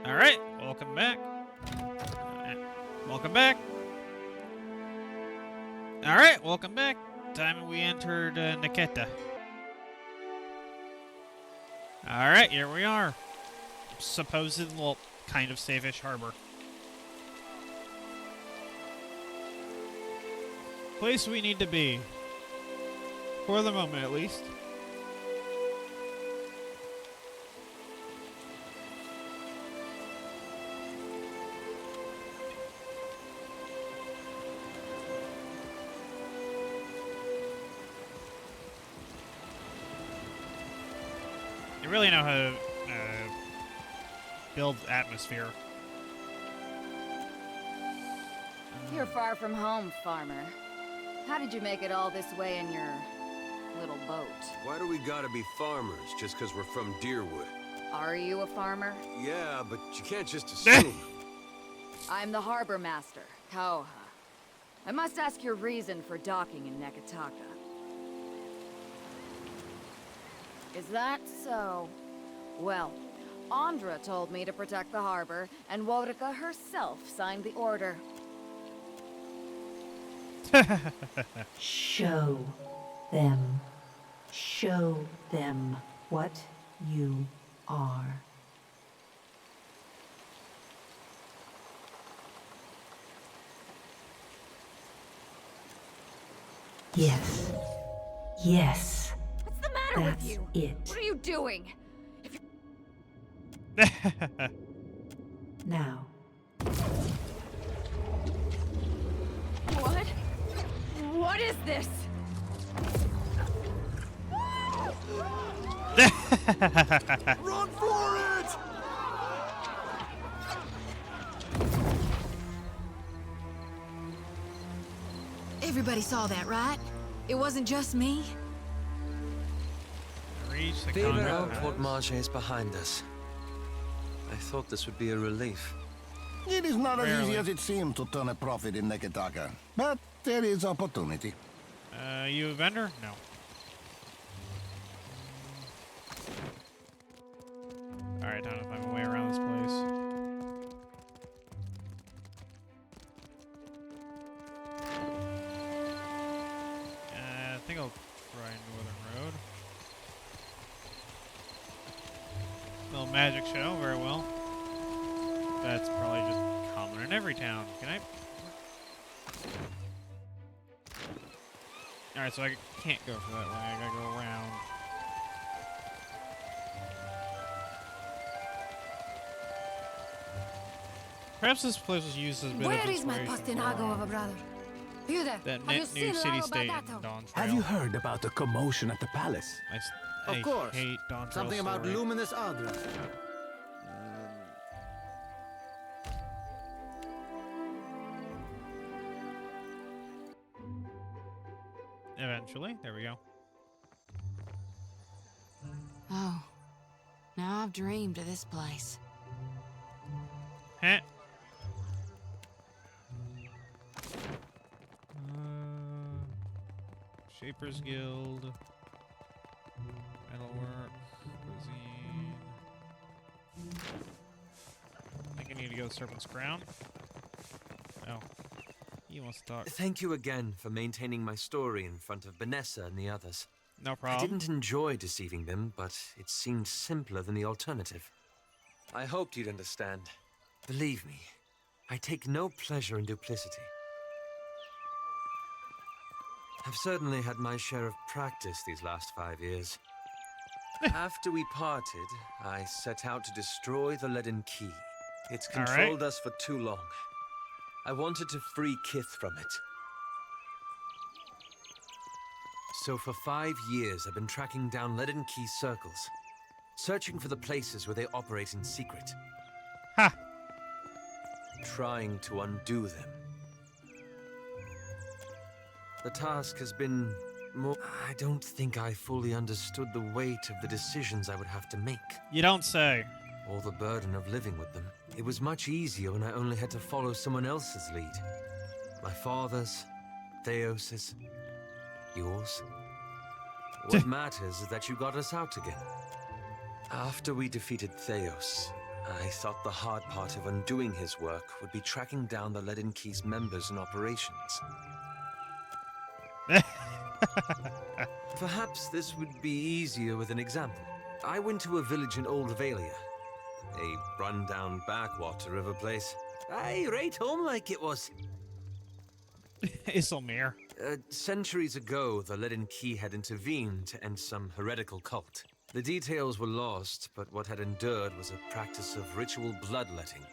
Alright, welcome back. Welcome back. Alright, welcome back. Time we entered Niketa. Alright, here we are. Supposed, well, kind of safe-ish harbor. Place we need to be. For the moment, at least. You really know how to build atmosphere. You're far from home, farmer. How did you make it all this way in your little boat? Why do we gotta be farmers just because we're from Deerwood? Are you a farmer? Yeah, but you can't just assume. I'm the harbor master, Kauha. I must ask your reason for docking in Neketaka. Is that so? Well, Andra told me to protect the harbor, and Worika herself signed the order. Show them. Show them what you are. Yes. Yes. What's the matter That's with you? it. What are you doing? Now. What? What is this? Run for it! Everybody saw that, right? It wasn't just me. Reach the Viva convent El house. Port Marche is behind us. I thought this would be a relief. It is not as Rarely. easy as it seems to turn a profit in Neketaka, but there is opportunity. You a vendor? No. Alright, time to find my way around this place. I think I'll try Northern Road. Little magic show, very well. That's probably just common in every town. Can I? Alright, so I can't go for that way. I gotta go around. Perhaps this place was used as a bit Where of is my inspiration postinago of a brother? You there? that Have you net new seen city-state Lao in Badato? Dawn Trail. Have you heard about the commotion at the palace? I Of course. hate Dawn Trail Something about story. luminous Adra. Eventually, there we go. Oh, now I've dreamed of this place. Heh. Shapers Guild. Metalwork. Cuisine. I think I need to go to Serpent's Crown. Oh. He wants to talk. Thank you again for maintaining my story in front of Vanessa and the others. No I problem. didn't enjoy deceiving them, but it seemed simpler than the alternative. I hoped you'd understand. Believe me, I take no pleasure in duplicity. I've certainly had my share of practice these last 5 years. After we parted, I set out to destroy the Leaden Key. It's All right. controlled us for too long. I wanted to free Kith from it. So for 5 years, I've been tracking down Leaden Key circles, searching for the places where they operate in secret. Ha! Trying to undo them. The task has been more... I don't think I fully understood the weight of the decisions I would have to make, You don't say. or the burden of living with them. It was much easier when I only had to follow someone else's lead. My father's, Theos's, yours. What matters is that you got us out again. After we defeated Theos, I thought the hard part of undoing his work would be tracking down the Leaden Key's members and operations. Perhaps this would be easier with an example. I went to a village in Old Valia, a run-down backwater of a place. Aye, right home like it was. Isilmir. Centuries ago, the Leaden Key had intervened to end some heretical cult. The details were lost, but what had endured was a practice of ritual bloodletting.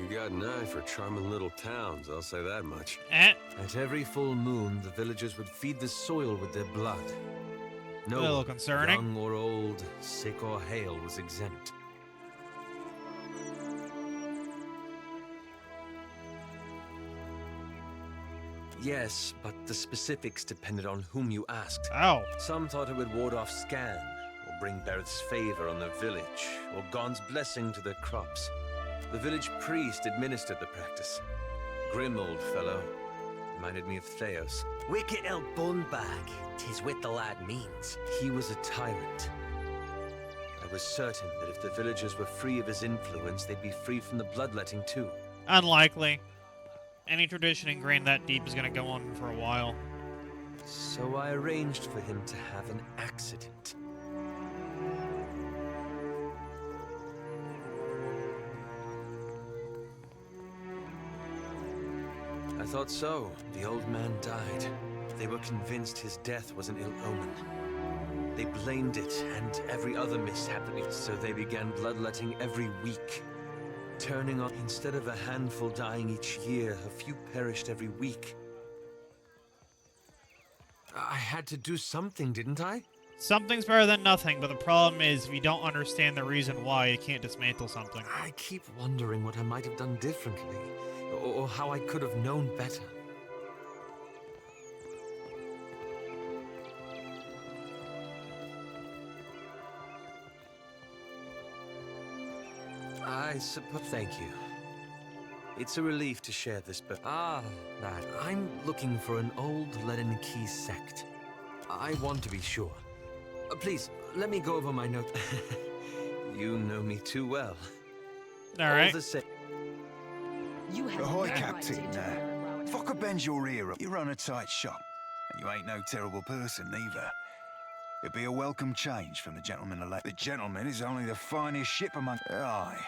You got an eye for charming little towns, I'll say that much. At every full moon, the villagers would feed the soil with their blood. No A little one, concerning. young or old, sick or hale, was exempt. Yes, but the specifics depended on whom you asked. Oh. Some thought it would ward off Scan, or bring Bereth's favor on the village, or Gon's blessing to their crops. The village priest administered the practice. Grim old fellow. Reminded me of Theos. Wicked El Bunbag, 'tis what the lad means. He was a tyrant. I was certain that if the villagers were free of his influence, they'd be free from the bloodletting too. Unlikely. Any tradition ingrained that deep is going to go on for a while. So I arranged for him to have an accident. I thought so. The old man died. They were convinced his death was an ill omen. They blamed it and every other mishap that we... So they began bloodletting every week. Turning on, instead of a handful dying each year, a few perished every week. I had to do something, didn't I? Something's better than nothing, but the problem is if you don't understand the reason why, you can't dismantle something. I keep wondering what I might have done differently, or how I could have known better. I suppose. Thank you. It's a relief to share this, but lad, I'm looking for an old Leaden Key sect. I want to be sure. Please, let me go over my notes. You know me too well. All right. You have Ahoy, no right Captain. to interfere in If I could bend your ear up, you run a tight shop, and you ain't no terrible person either. It'd be a welcome change from the gentleman-elect. The gentleman is only the finest ship among... Aye,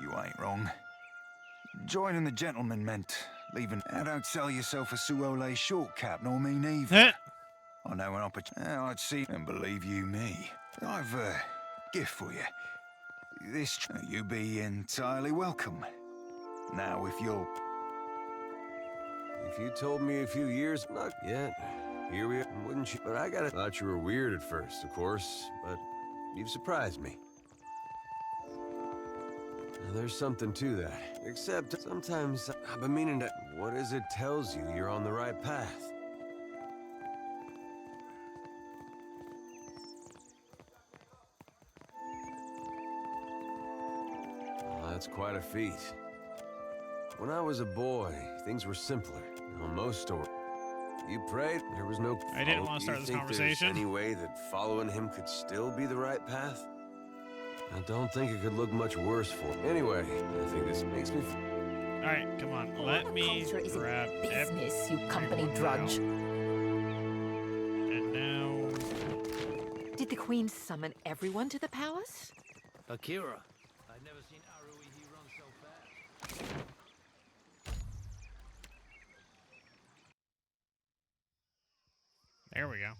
you ain't wrong. Joining the gentleman meant leaving... I don't sell yourself a Suole short cap, nor me neither. I know an opportunity... I'd see... And believe you me, I've a gift for you. This... You be entirely welcome. Now, if you'll... If you told me a few years, not yet. Here we are, wouldn't you? But I thought you were weird at first, of course, but you've surprised me. Now, there's something to that. Except sometimes I've been meaning to... What is it tells you you're on the right path? Well, that's quite a feat. When I was a boy, things were simpler. Most stories. You prayed, there was no... I didn't want to start this conversation. Any way that following him could still be the right path? I don't think it could look much worse for him. Anyway, I think this makes me... All right, come on. Let me grab business, you company everyone drudge. now. And now... Did the Queen summon everyone to the palace? Akira, I've never seen Haruhi run so fast. There we go.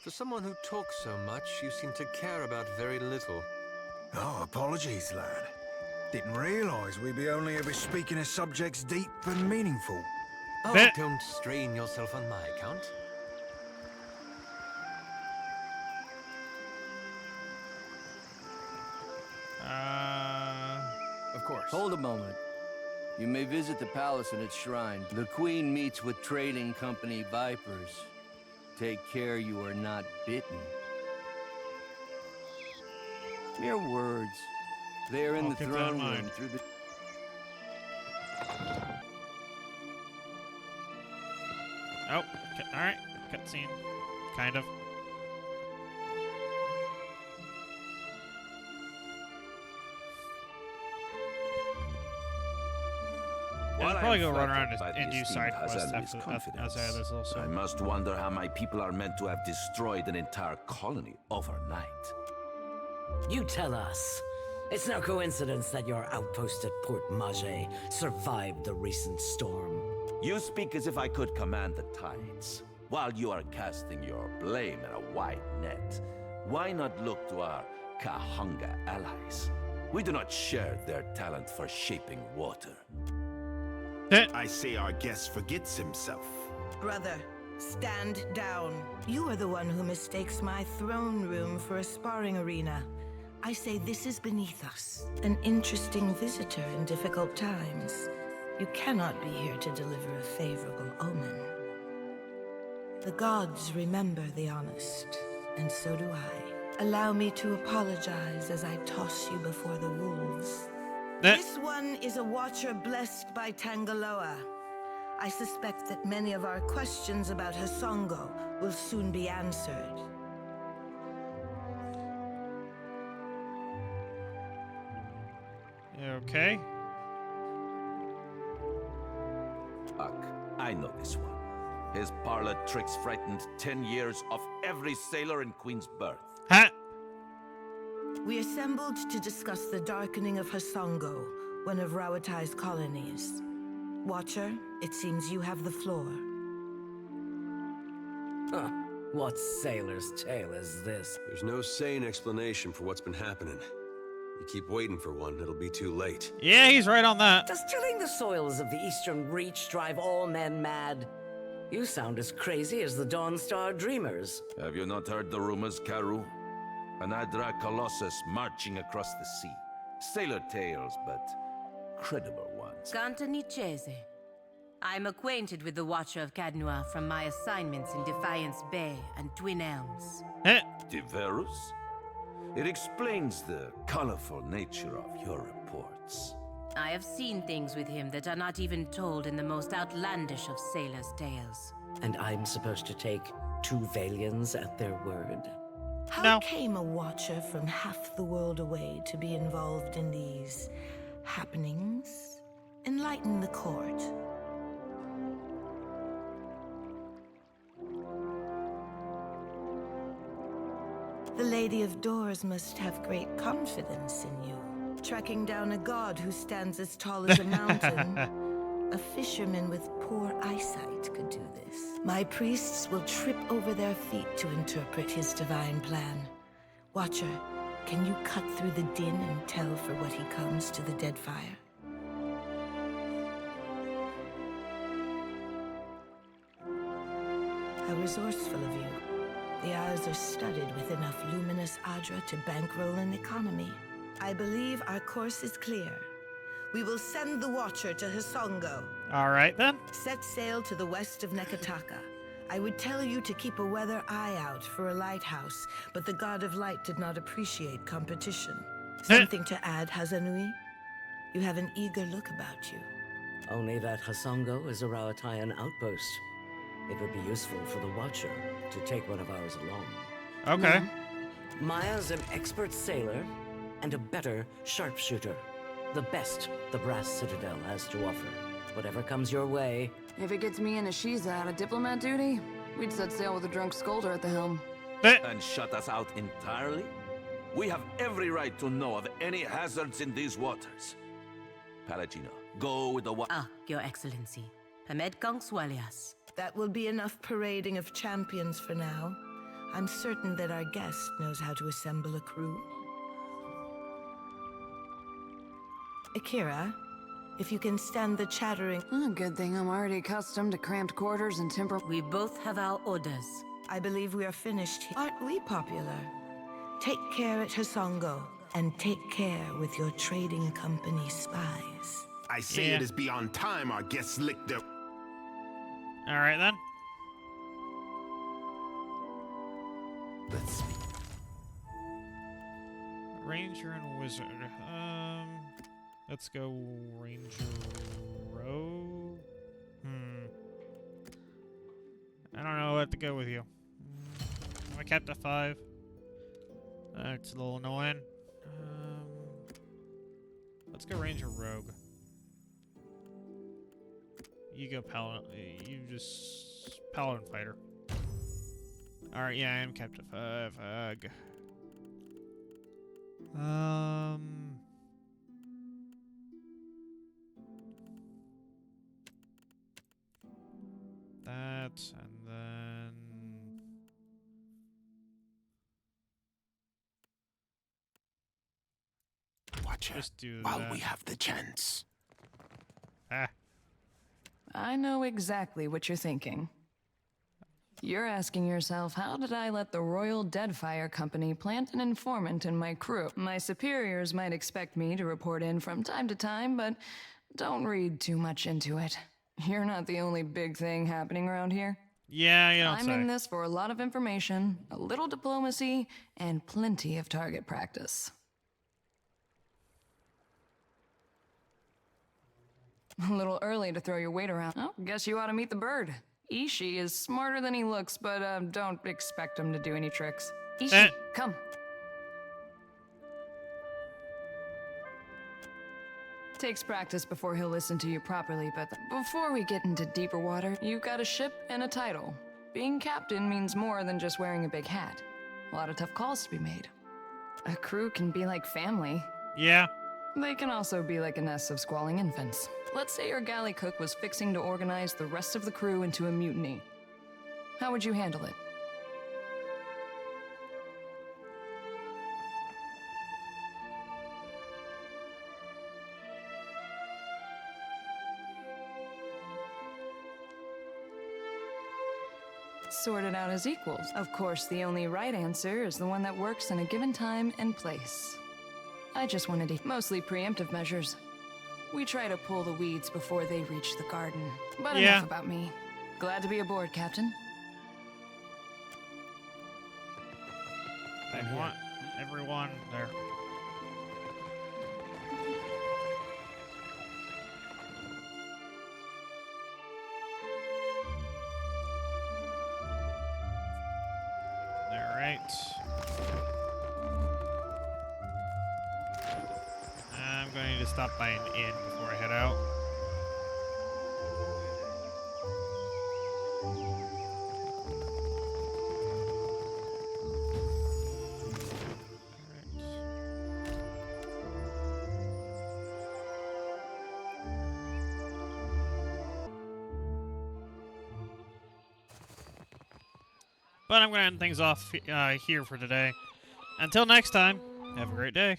For someone who talks so much, you seem to care about very little. Oh, apologies, lad. Didn't realise we'd be only ever speaking of subjects deep and meaningful. Oh, Bet. don't strain yourself on my account. Of course. Hold a moment. You may visit the palace and its shrine. The Queen meets with trading company Vipers. Take care you are not bitten. Mere words. There in I'll the keep that in throne mind. room through the... Oh, all right. Cutscene. Kind of. I'll While I probably am go run flattered around by the and do esteemed side quests Hazali's outside of this also. I must wonder how my people are meant to have destroyed an entire colony overnight. You tell us. It's no coincidence that your outpost at Port Mage survived the recent storm. You speak as if I could command the tides. While you are casting your blame in a wide net, why not look to our Kahunga allies? We do not share their talent for shaping water. I say our guest forgets himself. Brother, stand down. You are the one who mistakes my throne room for a sparring arena. I say this is beneath us. An interesting visitor in difficult times. You cannot be here to deliver a favorable omen. The gods remember the honest, and so do I. Allow me to apologize as I toss you before the wolves. This one is a watcher blessed by Tangaloa. I suspect that many of our questions about Hasongo will soon be answered. Okay. Ugh, I know this one. His parlor tricks frightened 10 years of every sailor in Queen's Birth. Huh? We assembled to discuss the darkening of Hasongo, one of Rawatai's colonies. Watcher, it seems you have the floor. Huh. What sailor's tale is this? There's no sane explanation for what's been happening. You keep waiting for one, it'll be too late. Yeah, he's right on that. Does tilling the soils of the Eastern Reach drive all men mad? You sound as crazy as the Dawnstar Dreamers. Have you not heard the rumors, Karu? An Adra Colossus marching across the sea. Sailor tales, but credible ones. Gantanichese. I'm acquainted with the Watcher of Cadnua from my assignments in Defiance Bay and Twin Elms. Diverus? It explains the colorful nature of your reports. I have seen things with him that are not even told in the most outlandish of sailors' tales. And I'm supposed to take two Valians at their word? How came a watcher from half the world away to be involved in these happenings? Enlighten the court. The Lady of Doors must have great confidence in you. Tracking down a god who stands as tall as a mountain. A fisherman with poor eyesight could do this. My priests will trip over their feet to interpret his divine plan. Watcher, can you cut through the din and tell for what he comes to the dead fire? How resourceful of you. The Isles are studded with enough luminous Adra to bankroll an economy. I believe our course is clear. We will send the Watcher to Hasongo. All right, then. Set sail to the west of Nekataka. I would tell you to keep a weather eye out for a lighthouse, but the God of Light did not appreciate competition. Something to add, Hazanui? You have an eager look about you. Only that Hasongo is a Rawataian outpost. It would be useful for the Watcher to take one of ours along. Okay. No. Maya's an expert sailor and a better sharpshooter. The best the Brass Citadel has to offer. Whatever comes your way. If it gets me and Ashiza out of diplomat duty, we'd set sail with a drunk scolder at the helm. And shut us out entirely? We have every right to know of any hazards in these waters. Palagino, go with the Ah, Your Excellency. Permed Swalias. That will be enough parading of champions for now. I'm certain that our guest knows how to assemble a crew. Akira, if you can stand the chattering... Good thing I'm already accustomed to cramped quarters and temper... We both have our orders. I believe we are finished here. Aren't we popular? Take care at Hasongo, and take care with your trading company spies. I say it is beyond time our guests lick their... All right, then. Let's see. Ranger and Wizard. Let's go Ranger Rogue. I don't know what to go with you. I kept a 5. That's a little annoying. Let's go Ranger Rogue. You go paladin. You just paladin fighter. All right, yeah, I am Captain Fug. That and then Watcher, just do while that. we have the chance. Ah. I know exactly what you're thinking. You're asking yourself, how did I let the Royal Deadfire Company plant an informant in my crew? My superiors might expect me to report in from time to time, but don't read too much into it. You're not the only big thing happening around here. Yeah, you don't I'm say. in this for a lot of information, a little diplomacy, and plenty of target practice. A little early to throw your weight around. Oh, guess you ought to meet the bird. Ishi is smarter than he looks, but don't expect him to do any tricks. Ishi, come. Takes practice before he'll listen to you properly, but before we get into deeper water, you've got a ship and a title. Being captain means more than just wearing a big hat. A lot of tough calls to be made. A crew can be like family. Yeah. They can also be like a nest of squalling infants. Let's say your galley cook was fixing to organize the rest of the crew into a mutiny. How would you handle it? Sort it out as equals. Of course, the only right answer is the one that works in a given time and place. I just wanted to mostly preemptive measures. We try to pull the weeds before they reach the garden. But enough about me. Glad to be aboard, Captain. I want everyone there. All right. I'm going to stop by an inn before I head out. But I'm going to end things off here for today. Until next time, have a great day.